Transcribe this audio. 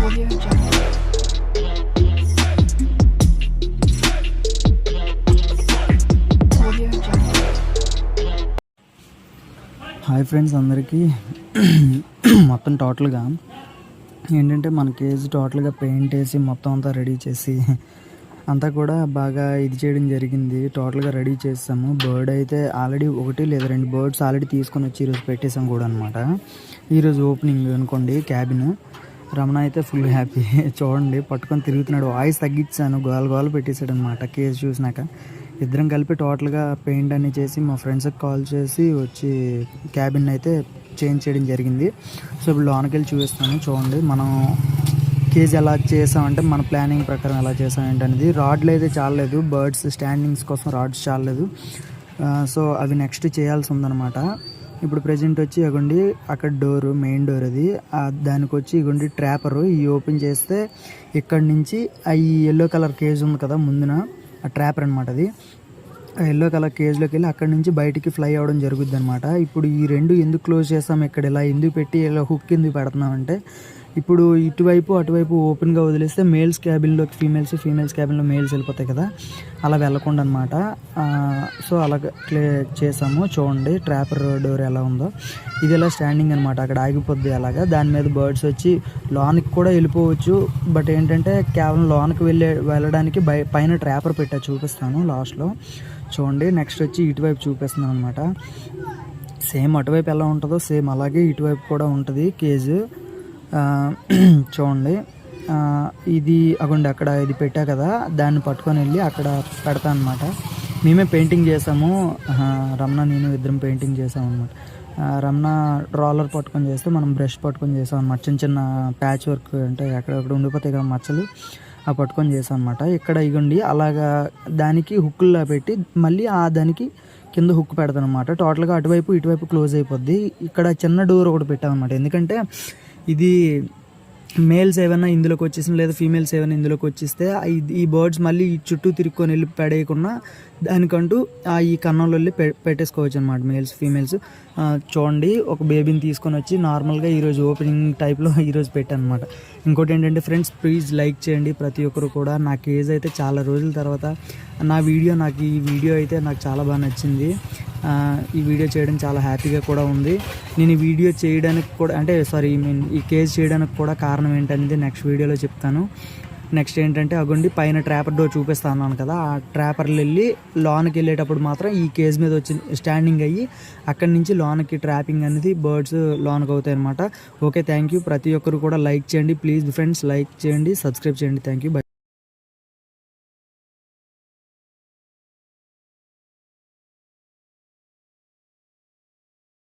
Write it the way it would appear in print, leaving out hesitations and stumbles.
Hi friends అందరికీ. మొత్తం టోటల్గా ఏంటంటే మన కేజ్ టోటల్గా పెయింట్ వేసి మొత్తం అంతా రెడీ చేసి అంతా కూడా బాగా ఇది చేయడం జరిగింది. టోటల్గా రెడీ చేసాము. బర్డ్ అయితే ఆల్రెడీ 1 లేదా 2 బర్డ్స్ ఆల్రెడీ తీసుకొని వచ్చి ఈరోజు పెట్టేసాం కూడా అనమాట. ఈరోజు ఓపెనింగ్ అనుకోండి క్యాబిన్. రమణ అయితే ఫుల్ హ్యాపీ. చూడండి పట్టుకొని తిరుగుతున్నాడు. వాయిస్ తగ్గించాను, గోల పెట్టేశాడు అనమాట కేజ్ చూసినాక. ఇద్దరం కలిపి టోటల్గా పెయింట్ అన్నీ చేసి మా ఫ్రెండ్స్కి కాల్ చేసి వచ్చి క్యాబిన్ అయితే చేంజ్ చేయడం జరిగింది. సో ఇప్పుడు లోనకి వెళ్ళి చూపిస్తాను. చూడండి మనం కేజ్ ఎలా చేసామంటే మన ప్లానింగ్ ప్రకారం ఎలా చేసాం ఏంటనేది. రాడ్లు అయితే చాలలేదు, బర్డ్స్ స్టాండింగ్స్ కోసం రాడ్స్ చాలలేదు. సో అవి నెక్స్ట్ చేయాల్సి ఉందన్నమాట. ఇప్పుడు ప్రజెంట్ వచ్చి ఇగోండి అక్కడ డోరు, మెయిన్ డోర్ అది. దానికి వచ్చి ఇగోండి ట్రాపరు. ఈ ఓపెన్ చేస్తే ఇక్కడి నుంచి ఈ ఎల్లో కలర్ కేజ్ ఉంది కదా ముందున, ఆ ట్రాపర్ అనమాట. అది ఎల్లో కలర్ కేజ్లోకి వెళ్ళి అక్కడి నుంచి బయటికి ఫ్లై అవ్వడం జరుగుద్ది అనమాట. ఇప్పుడు ఈ రెండు ఎందుకు క్లోజ్ చేస్తాం, ఇక్కడ ఇలా ఎందుకు పెట్టి ఇలా హుక్ ఎందుకు పెడుతున్నామంటే, ఇప్పుడు ఇటువైపు అటువైపు ఓపెన్గా వదిలేస్తే మేల్స్ క్యాబిన్లోకి ఫీమేల్స్ క్యాబిన్లో మేల్స్ వెళ్ళిపోతాయి కదా, అలా వెళ్ళకుండా అనమాట. సో అలా చేసాము. చూడండి ట్రాపర్ డోర్ ఎలా ఉందో. ఇది ఎలా స్టాండింగ్ అనమాట, అక్కడ ఆగిపోద్ది అలాగా. దాని మీద బర్డ్స్ వచ్చి లోనికి కూడా వెళ్ళిపోవచ్చు. బట్ ఏంటంటే కేవలం లోనికి వెళ్ళడానికి పైన ట్రాపర్ పెట్టా, చూపిస్తాను లాస్ట్లో. చూడండి నెక్స్ట్ వచ్చి ఇటువైపు చూపిస్తున్నాను అనమాట. సేమ్ అటువైపు ఎలా ఉంటుందో సేమ్ అలాగే ఇటువైపు కూడా ఉంటుంది కేజ్. చూడండి ఇది అగోండి అక్కడ ఇది పెట్టా కదా, దాన్ని పట్టుకొని వెళ్ళి అక్కడ పెడతా అనమాట. మేమే పెయింటింగ్ చేసాము, రమణ నేను ఇద్దరం పెయింటింగ్ చేసాము అనమాట. రమణ రోలర్ పట్టుకొని చేస్తే మనం బ్రష్ పట్టుకొని చేసాం అనమాట. చిన్న ప్యాచ్ వర్క్ అంటే అక్కడక్కడ ఉండిపోతాయి కదా మచ్చలు, ఆ పట్టుకొని చేసాం అనమాట. ఇక్కడ ఇగోండి అలాగా దానికి హుక్కుల్లా పెట్టి మళ్ళీ దానికి కింద హుక్ పెడతాను అనమాట. టోటల్గా అటువైపు ఇటువైపు క్లోజ్ అయిపోద్ది. ఇక్కడ చిన్న డోర్ ఒకటి పెట్టాం అనమాట. ఎందుకంటే ఇది మేల్స్ ఏమైనా ఇందులోకి వచ్చేసిన లేదా ఫీమేల్స్ ఏమైనా ఇందులోకి వచ్చేస్తే ఈ బర్డ్స్ మళ్ళీ చుట్టూ తిరుక్కొని వెళ్ళి పడేయకుండా దానికంటూ ఈ కన్నంలో వెళ్ళి పెట్టేసుకోవచ్చు అనమాట మేల్స్ ఫీమేల్స్. చూడండి ఒక బేబీని తీసుకొని వచ్చి నార్మల్గా ఈరోజు ఓపెనింగ్ టైప్లో ఈరోజు పెట్టాను అనమాట. ఇంకోటి ఏంటంటే ఫ్రెండ్స్ ప్లీజ్ లైక్ చేయండి ప్రతి ఒక్కరు కూడా. నా కేజ్ అయితే చాలా రోజుల తర్వాత ఈ వీడియో అయితే నాకు చాలా బాగా నచ్చింది. ఈ వీడియో చేయడం చాలా హ్యాపీగా కూడా ఉంది. నేను ఈ వీడియో చేయడానికి కూడా ఈ కేజ్ చేయడానికి కూడా కారణం ఏంటనేది నెక్స్ట్ వీడియోలో చెప్తాను. నెక్స్ట్ ఏంటంటే అగోండి పైన ట్రాపర్ డోర్ చూపిస్తా అన్నాను కదా, ఆ ట్రాపర్లు వెళ్ళి లోనికి వెళ్ళేటప్పుడు మాత్రం ఈ కేజ్ మీద వచ్చి స్టాండింగ్ అయ్యి అక్కడి నుంచి లోనకి ట్రాపింగ్ అనేది బర్డ్స్ లోనకి అవుతాయి అనమాట. Okay, thank you. ప్రతి ఒక్కరు కూడా లైక్ చేయండి ప్లీజ్ ఫ్రెండ్స్, లైక్ చేయండి, సబ్స్క్రైబ్ చేయండి. Thank you, by.